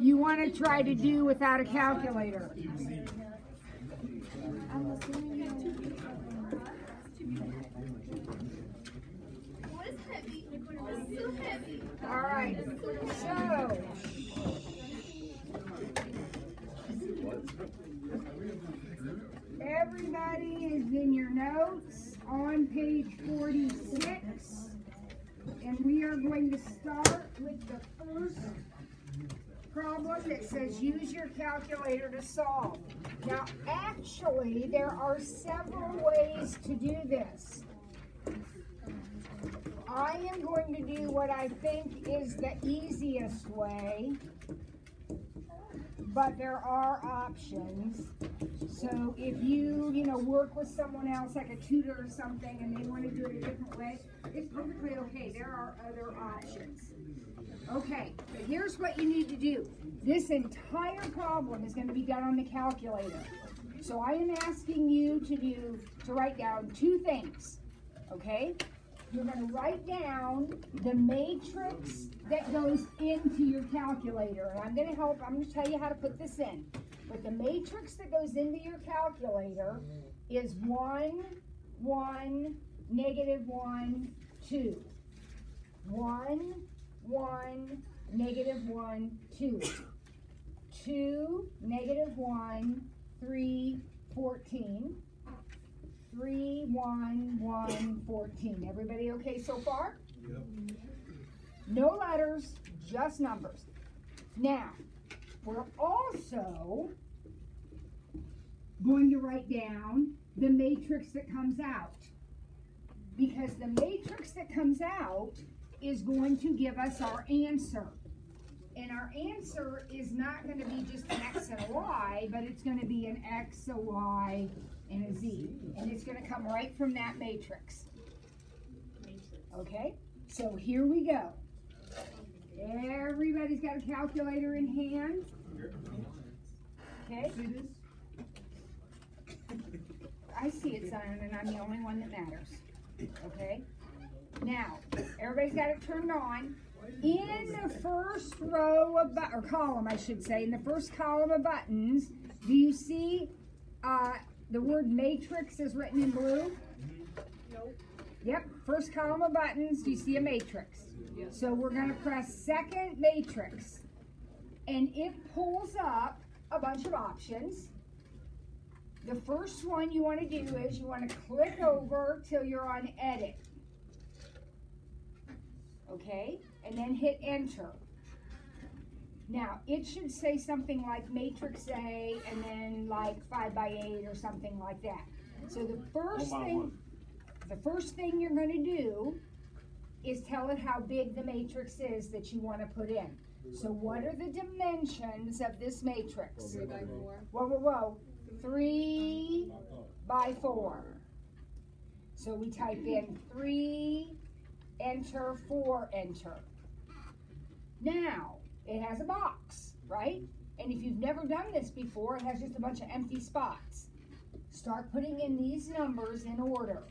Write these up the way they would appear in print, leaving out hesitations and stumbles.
you want to try to do without a calculator? All right, so everybody is in your notes on page 46, and we are going to start with the first problem that says use your calculator to solve. Now, actually, there are several ways to do this. I am going to do what I think is the easiest way, but there are options. So if you work with someone else, like a tutor or something, and they want to do it a different way, it's perfectly okay. There are other options. Okay, but here's what you need to do. This entire problem is going to be done on the calculator. So I am asking you to write down two things, okay? You're going to write down the matrix that goes into your calculator. And I'm going to tell you how to put this in. But the matrix that goes into your calculator is 1, 1, negative 1, 2. 1, 1, negative 1, 2. 2, negative 1, 3, 14. 3, 1, 1, 14. Everybody okay so far? Yep. No letters, just numbers. Now, we're also going to write down the matrix that comes out. Because the matrix that comes out is going to give us our answer. And our answer is not going to be just an X and a Y, but it's going to be an X, a Y, and a Z. And it's going to come right from that matrix. Okay? So here we go. Everybody's got a calculator in hand. Okay? I see it, Zion, and I'm the only one that matters. Okay? Now, everybody's got it turned on. In the first row of, or column, I should say, in the first column of buttons, do you see the word matrix is written in blue? Nope. Yep, first column of buttons, do you see a matrix? Yep. So we're going to press second matrix, and it pulls up a bunch of options. The first one you want to do is you want to click over till you're on edit. Okay? And then hit enter. Now, it should say something like matrix A and then like 5 by 8 or something like that. So the first thing you're going to do is tell it how big the matrix is that you want to put in. So what are the dimensions of this matrix? 3 by 4. Whoa. 3 by 4. So we type in 3, enter, 4, enter. Now, it has a box, right? And if you've never done this before, it has just a bunch of empty spots. Start putting in these numbers in order.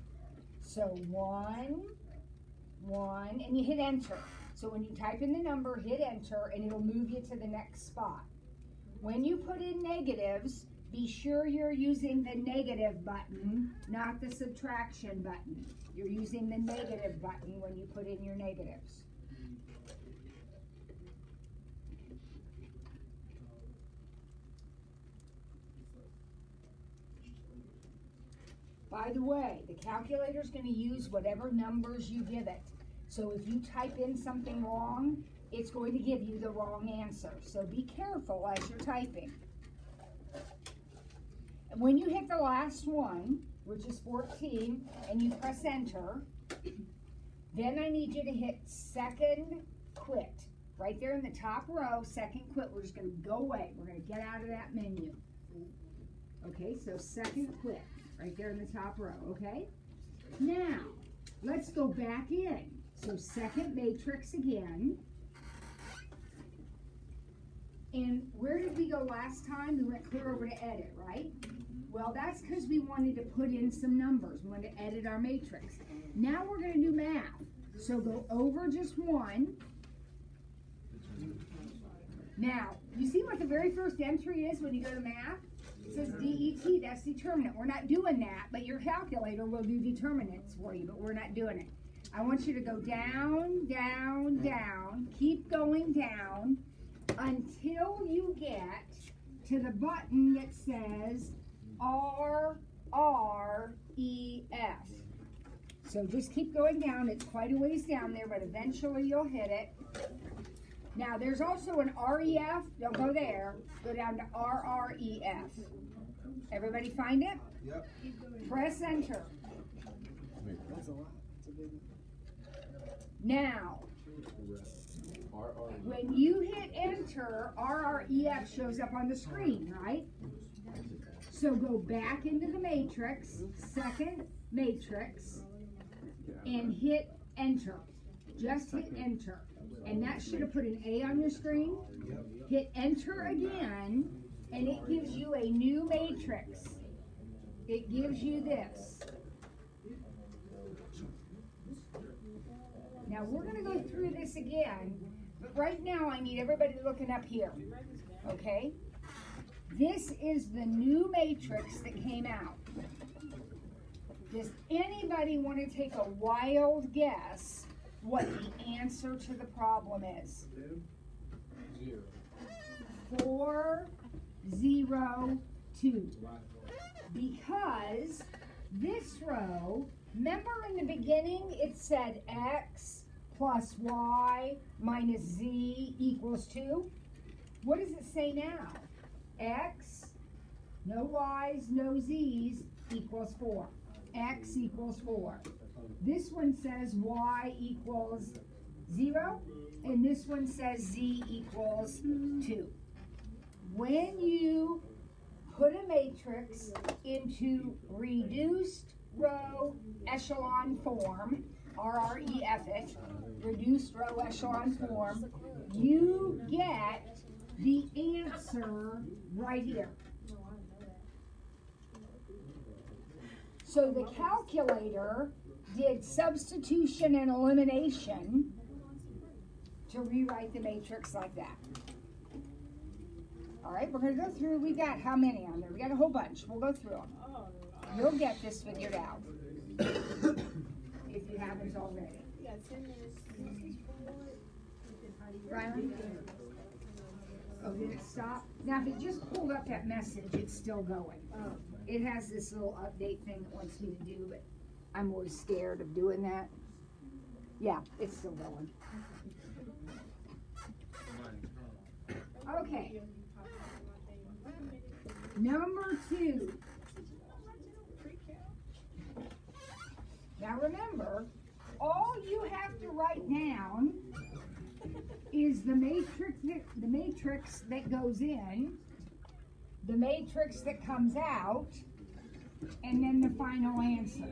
So 1, 1, and you hit enter. So when you type in the number, hit enter, and it'll move you to the next spot. When you put in negatives, be sure you're using the negative button, not the subtraction button. You're using the negative button when you put in your negatives. By the way, the calculator is going to use whatever numbers you give it. So if you type in something wrong, it's going to give you the wrong answer. So be careful as you're typing. And when you hit the last one, which is 14, and you press enter, then I need you to hit second quit. Right there in the top row, second quit. We're just going to go away. We're going to get out of that menu. Okay, so second quit. Right there in the top row, okay? Now, let's go back in. So second matrix again. And where did we go last time? We went clear over to edit, right? Well, that's because we wanted to put in some numbers. We wanted to edit our matrix. Now we're going to do math. So go over just one. Now, you see what the very first entry is when you go to math? It says DET, that's determinant. We're not doing that, but your calculator will do determinants for you, but we're not doing it. I want you to go down, down, down, keep going down until you get to the button that says RREF. So just keep going down. It's quite a ways down there, but eventually you'll hit it. Now, there's also an REF. Don't go there. Go down to RREF. Everybody find it? Yep. Press enter. That's a lot. That's a big Now, when you hit enter, RREF shows up on the screen, right? So go back into the matrix, second matrix, and hit enter. Just hit enter. And that should have put an A on your screen. Hit enter again, and it gives you a new matrix. It gives you this. Now we're going to go through this again, but right now I need everybody looking up here, okay? This is the new matrix that came out. Does anybody want to take a wild guess what the answer to the problem is? 4, 0, 2. Because this row, remember in the beginning it said x plus y minus z equals 2? What does it say now? X, no y's, no z's, equals 4. X equals 4. This one says y equals 0, and this one says z equals 2. When you put a matrix into reduced row echelon form, RREF it, reduced row echelon form, you get the answer right here. So the calculator did substitution and elimination to rewrite the matrix like that. All right, we're going to go through. We got how many on there? We got a whole bunch. We'll go through them. You'll get this figured out if you haven't already. Rylan? Oh, did it stop? Now, if it just pulled up that message, it's still going. It has this little update thing it wants me to do, but I'm always scared of doing that. Yeah, it's still going. Okay. Number 2. Now remember, all you have to write down is the matrix that goes in, the matrix that comes out, and then the final answer.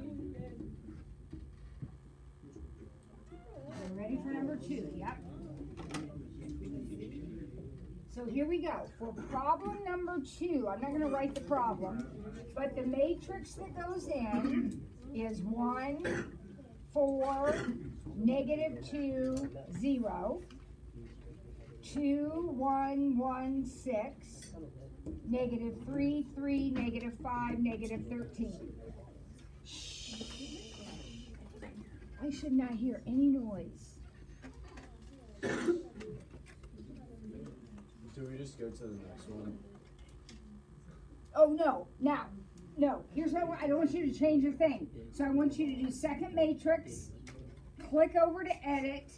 So ready for number 2? Yep. So here we go. For problem number 2, I'm not going to write the problem, but the matrix that goes in is 1, 4, -2, 0, 2, 1, 1, 6, -3, 3, -5, -13. Shh. I should not hear any noise. Do we just go to the next one? Oh, no. Now, no. Here's what I don't want you to change a thing. So I want you to do second matrix, click over to edit,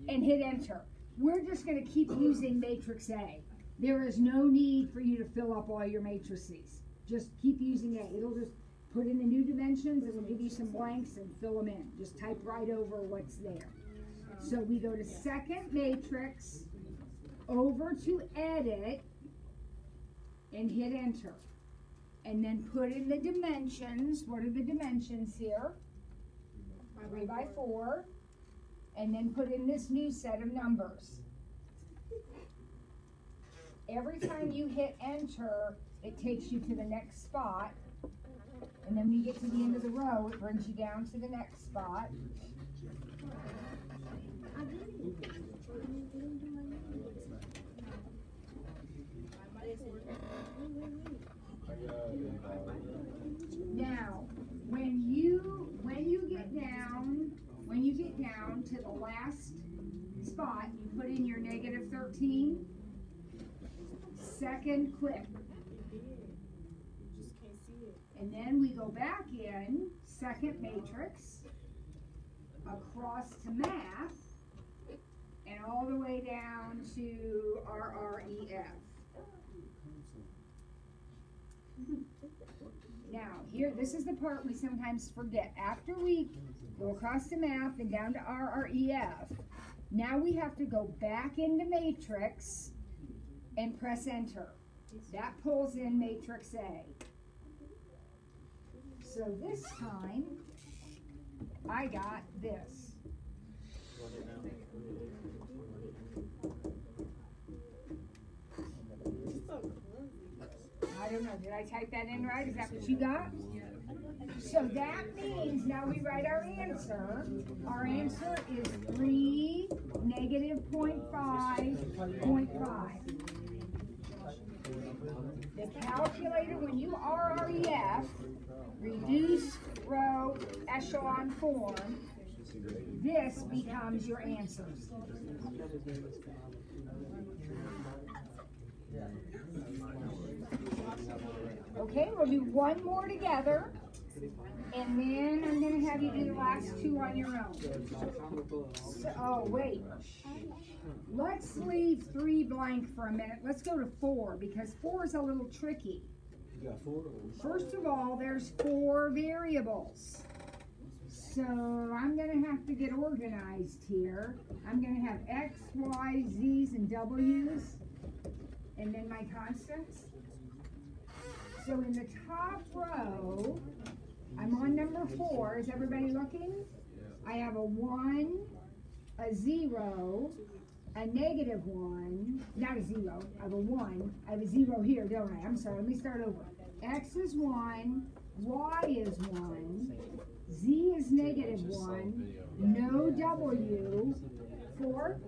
and hit enter. We're just going to keep using matrix A. There is no need for you to fill up all your matrices. Just keep using A. It'll just put in the new dimensions. It'll give you some blanks and fill them in. Just type right over what's there. So we go to second matrix, over to edit, and hit enter. And then put in the dimensions. What are the dimensions here? 3 by 4. And then put in this new set of numbers. Every time you hit enter, it takes you to the next spot. And then when you get to the end of the row, it brings you down to the next spot. Now, when you get down to the last spot, you put in your negative 13. Second click. And then we go back in, second matrix, across to math, and all the way down to RREF. Now, here, this is the part we sometimes forget. After we go across to math and down to RREF, now we have to go back into matrix and press enter. That pulls in matrix A. So this time, I got this. I don't know, did I type that in right? Is that what you got? So that means now we write our answer. Our answer is 3 negative 0.5. The calculator, when you RREF, reduce row echelon form, this becomes your answers. Okay, we'll do one more together, and then I'm going to have you do the last two on your own. So, oh, wait. Let's leave 3 blank for a minute. Let's go to 4, because 4 is a little tricky. First of all, there's 4 variables. So I'm going to have to get organized here. I'm going to have X, Y, Z's, and W's, and then my constants. So in the top row, I'm on number 4. Is everybody looking? I have a 1, a 0, a negative 1, not a 0, I have a 1. I have a 0 here, don't I? I'm sorry, let me start over. X is 1, Y is 1, Z is negative 1, no W, 4.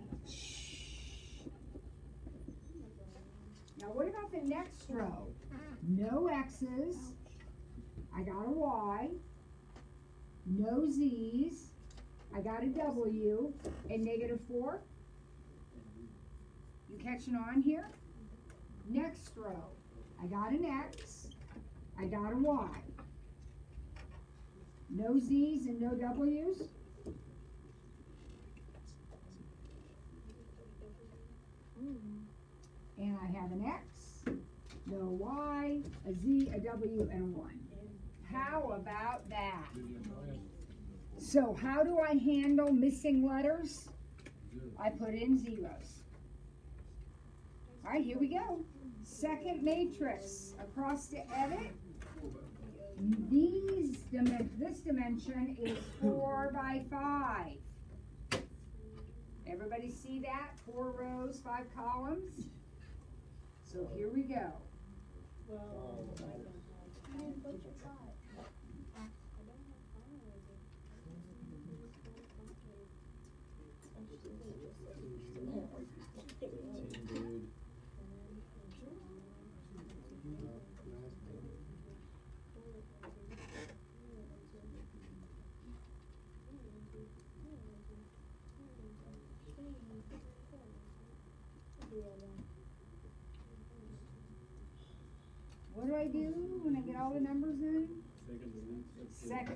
Now what about the next row? No X's, I got a Y, no Z's, I got a W, and negative 4. You catching on here? Next row, I got an X, I got a Y. No Z's and no W's. And I have an X, no Y, a Z, a W, and a 1. How about that? So how do I handle missing letters? I put in zeros. All right, here we go. Second matrix, across to edit. This dimension is 4 by 5. Everybody see that? 4 rows, 5 columns. So here we go. What do I do when I get all the numbers in?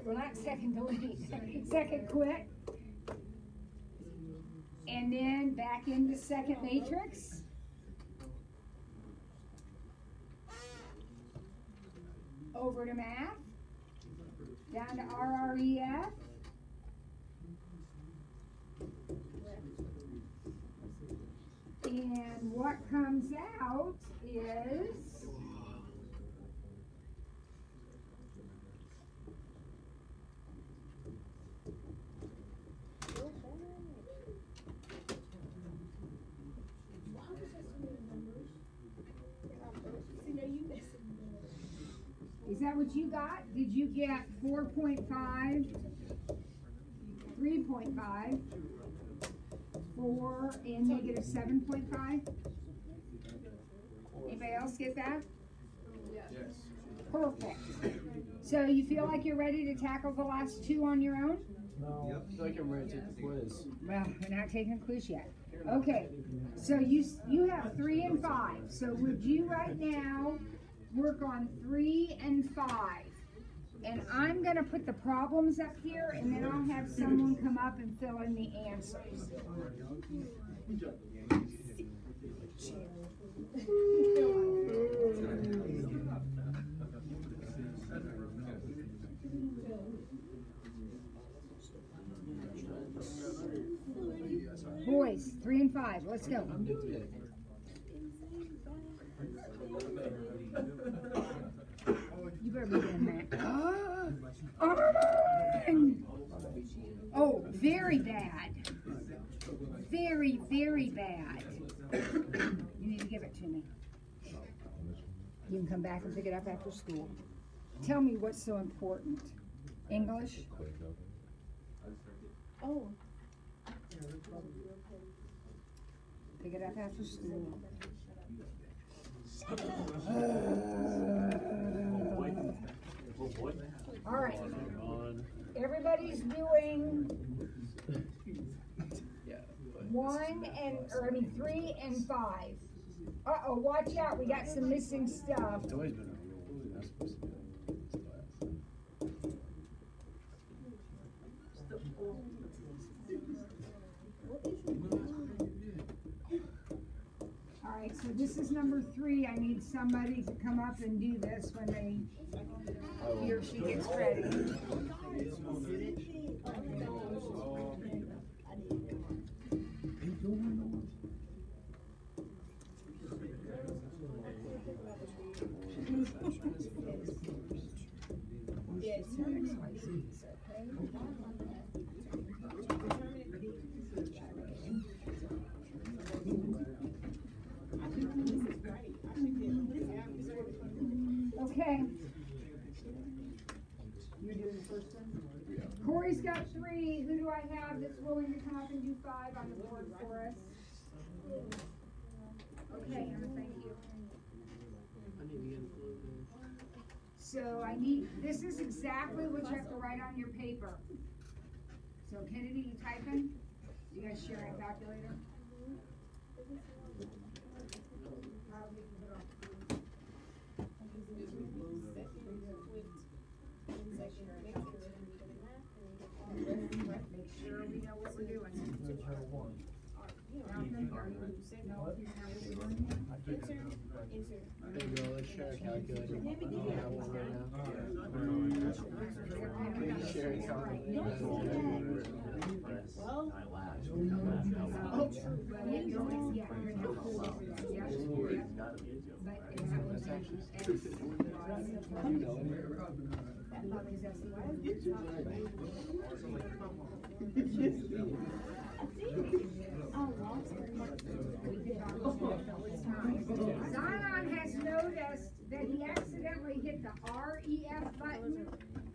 Well, not second delete, second quit. And then back into second matrix. Over to math. Down to RREF. And what comes out is Is that what you got? Did you get 4.5, 3.5, 4, and negative 7.5? Anybody else get that? Yes. Perfect. So you feel like you're ready to tackle the last two on your own? No, I feel like I'm ready to take the quiz. Well, we're not taking a quiz yet. Okay, so you have 3 and 5. So would you right now work on 3 and 5? And I'm going to put the problems up here, and then I'll have someone come up and fill in the answers. Boys, 3 and 5, let's go. You better be doing that. Oh, very bad. Very, very bad. You need to give it to me. You can come back and pick it up after school. Tell me what's so important. English? Oh. Pick it up after school. All right. Everybody's doing 3 and 5. Uh-oh, watch out. We got some missing stuff. It's always been a rule. You're not supposed to do All right, so this is number 3. I need somebody to come up and do this when he or she gets ready. Okay. You're doing the first one? Corey's got 3. Who do I have that's willing to come up and do 5 on the board for us? Okay, Emma, thank you. So this is exactly what you have to write on your paper. So Kennedy, you typing? You guys sharing a calculator? Make sure we know what we're doing. There you go, let's share a calculator. I don't have one right now. Can you share a calculator? Zion has noticed that he accidentally hit the REF button,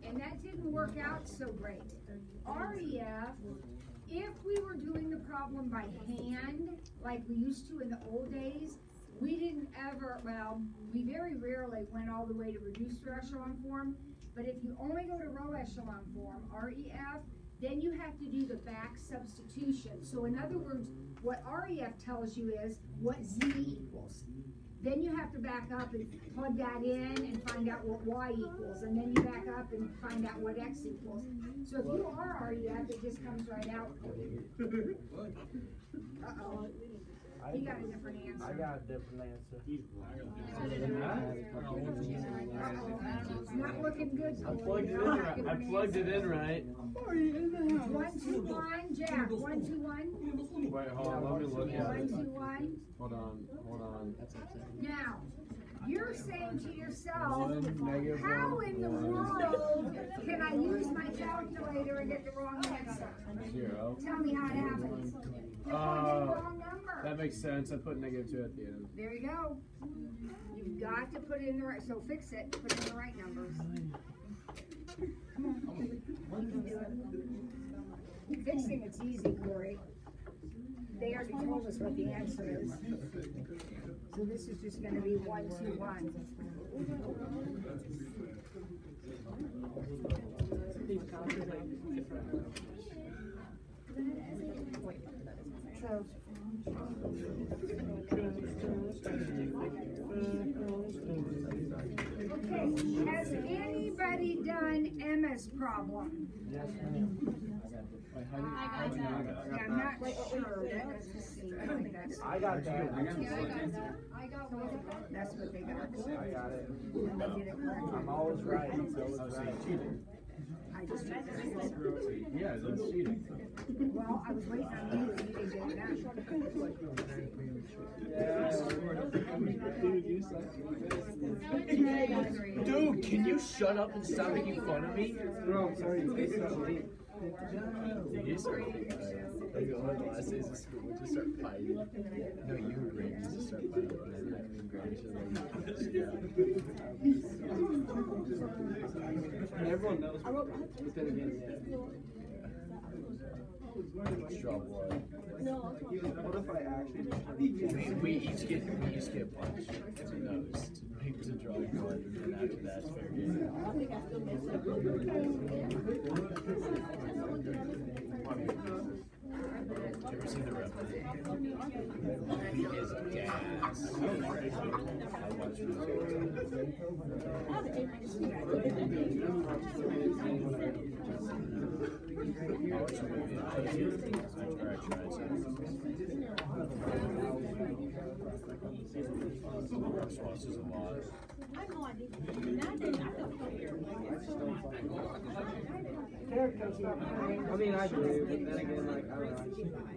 and that didn't work out so great. REF, if we were doing the problem by hand, like we used to in the old days, we didn't ever, we very rarely went all the way to reduced echelon form, but if you only go to row echelon form, REF, then you have to do the back substitution. So in other words, what REF tells you is what Z equals. Then you have to back up and plug that in and find out what Y equals. And then you back up and find out what X equals. So if you are REF, it just comes right out. Uh-oh. He got a different answer. I got a different answer. It's not looking good. I plugged it in right. 1, 2, 1, Jack. 1, 2, 1. Wait, hold on, let me look at 1, it. 2, 1. Hold on. Now, you're saying to yourself, -1, how in the world can I use my calculator and get the wrong answer? 0. Tell me how it happens. You plugged in the wrong number. That makes sense. I put -2 at the end. There you go. You've got to put in the right, so fix it, put in the right numbers. Come on. You can do it. Fixing it's easy, Corey. They already told us what the answer is. So this is just going to be 1, 2, 1. Okay, has anybody done Emma's problem? Yes, ma'am. I got that. Yeah, I'm not sure. That doesn't seem like that's. I got that. I got one. That's what they got. I got it. And they did it correctly. I'm always right. Always right. Cheating. I just took this. Yeah, that's cheating. Well, I was waiting on you, and you didn't get it done. Dude, can you shut up and stop making fun of me? Bro, I'm sorry. You start like one of the last days of school, we just start fighting. No, you and Graham just start fighting, and then me and Graham just And everyone knows. But then again, straw blood. what if I actually We each get punched in the nose to draw blood, and then after that, it's fair game. Have you ever seen the Revenant? He is gas. I watched I mean, I do, but then again, like, I don't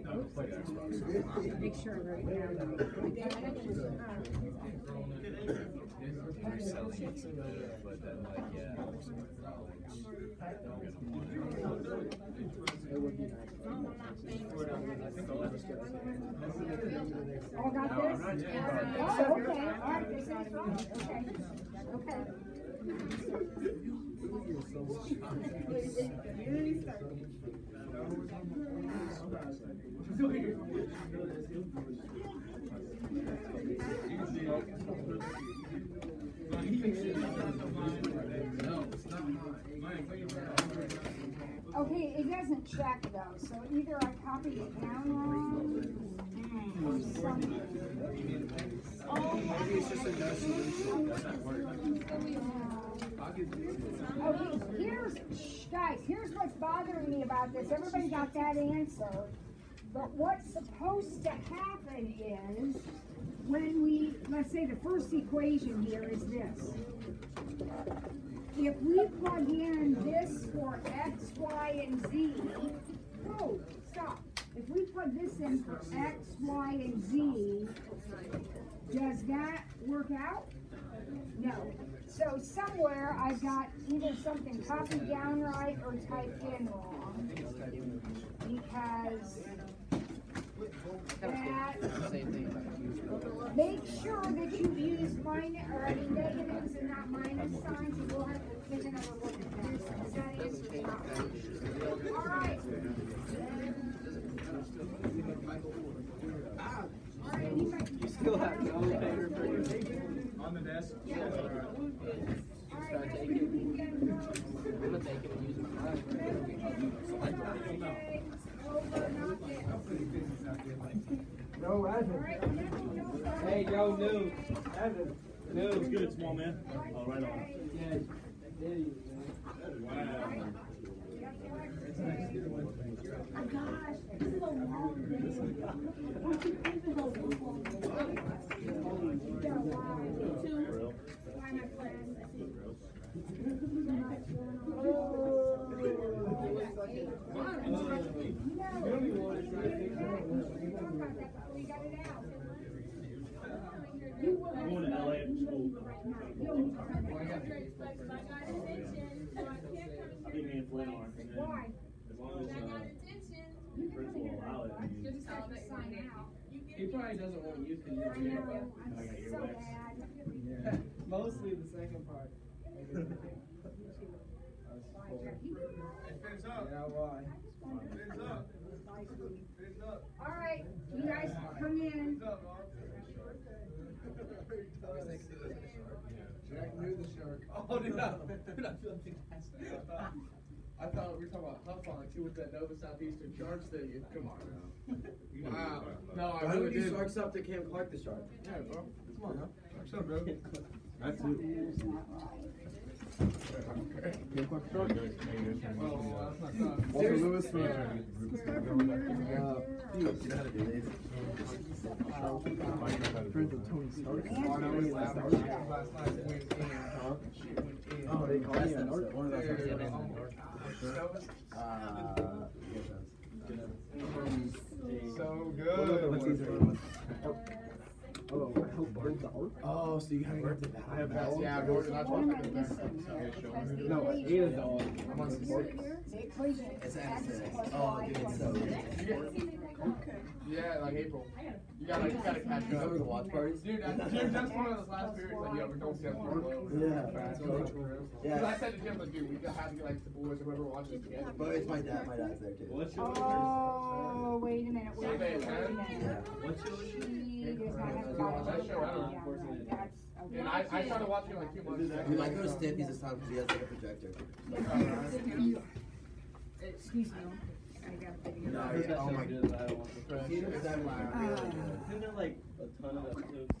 know. Make sure right now. They're selling it to me, but then, like, yeah, All got this? Oh, okay. All right, this is right. Okay. Okay. Okay, it doesn't check though, so either I copied it down wrong or something. maybe it's just a no solution. Doesn't work. Okay, here's what's bothering me about this. Everybody got that answer. But what's supposed to happen is when let's say the first equation here is this. If we plug in this for X, Y, and Z, oh, stop. If we plug this in for X, Y, and Z, does that work out? No. So somewhere I've got either something copied down right or typed in wrong. Because that, make sure that you use negatives and not minus signs, and we'll have to take another look at that. Does that answer the problem? All right. All right, anybody? You still have no paper for your On the desk? Yeah. All right. All right, that's what you can get. I'm gonna take it and use it. No, Evan. Hey, yo, new. Evan. New. It's good, small man. Oh, right on. Yeah, Diddy, Wow. Oh gosh, this is a long I'm going to LA after school. I'll be me and Flynn on. And then Why? as long as the principal will allow it, I mean, You'll just have to sign out. He probably doesn't want you because I you're know, here. I'm so mad. Mostly the second part. Fins up. Yeah, why? Fins up. Fins up. All right, you guys come in. Fins up, dog. Jack knew the shark. Oh, dude, I feel like I thought we were talking about Huff on, like, see what that Nova Southeastern Sharks thing is. Come on now. Wow. No, I Why really would you did. sharks up to Camp Clark the shark? Yeah, bro. Come on now. Sharks up, bro. That's it. Camp Clark shark? Oh, that's not tough. Walter Lewis Start from here to there. you know how to do this. Friends of Tony Stark. Andrew. Last night went in. She went in. Oh, they call me a narc? One of those. So good. Oh, I helped build the ark? Oh, so you have worked at that? I have that. Yeah, I've worked. That's What what am I missing? No, I ate a dog. I'm on some work. The equation. It's X access. plus Oh, Y dude, plus it's so Z. Yeah, like April. You gotta catch You up. remember the watch parties? Dude, that's one of those last periods that you ever don't see on the Yeah. Because I said to Jim, like, dude, we got to get like the boys or whoever watches it together. But it's my dad. My dad's there too. Oh, wait a minute. Wait a Sunday minute. at Wait a 10? minute. What's your She does not have a Watch that body. show, I don't Yeah, that's okay. And I started watching it like 2 months ago. We might go to Stampy's this time because he has like a projector. Excuse me. I gotta figure it No, out. yeah, oh my I don't want to. He was that really good. Isn't there like a ton of episodes?